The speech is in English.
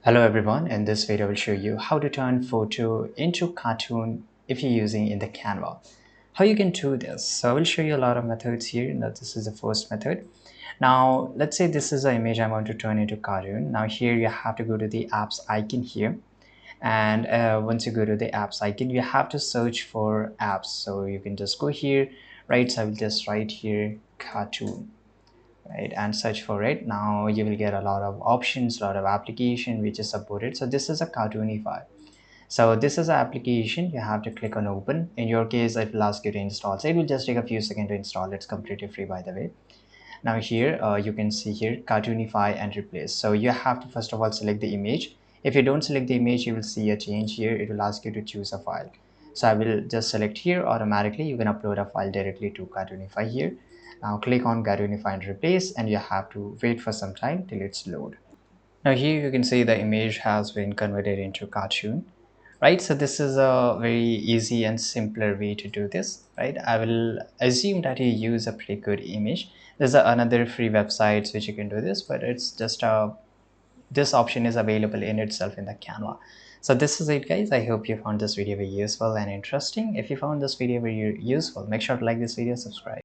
Hello everyone, in this video I will show you how to turn photo into cartoon if you're using in the Canva. How you can do this. So I will show you a lot of methods here. Now this is the first method. Now let's say this is an image I want to turn into cartoon. Now here you have to go to the apps icon here, and once you go to the apps icon you have to search for apps. So you can just go here, right? So I will just write here cartoon, right, and search for it. Now you will get a lot of options, a lot of application which is supported. So this is a cartoonify. So this is an application. You have to click on open. In your case it will ask you to install, so it will just take a few seconds to install. It's completely free, by the way. Now here you can see here cartoonify and replace. So you have to first of all select the image. If you don't select the image, you will see a change here. It will ask you to choose a file. So I will just select here. Automatically you can upload a file directly to cartoonify here. Now click on cartoonify and replace, and you have to wait for some time till it's load. Now here you can see the image has been converted into cartoon, right? So this is a very easy and simpler way to do this, right? I will assume that you use a pretty good image. There's another free websites which you can do this, but it's just this option is available in itself in the Canva. So this is it, guys. I hope you found this video very useful and interesting. If you found this video very useful, make sure to like this video, subscribe.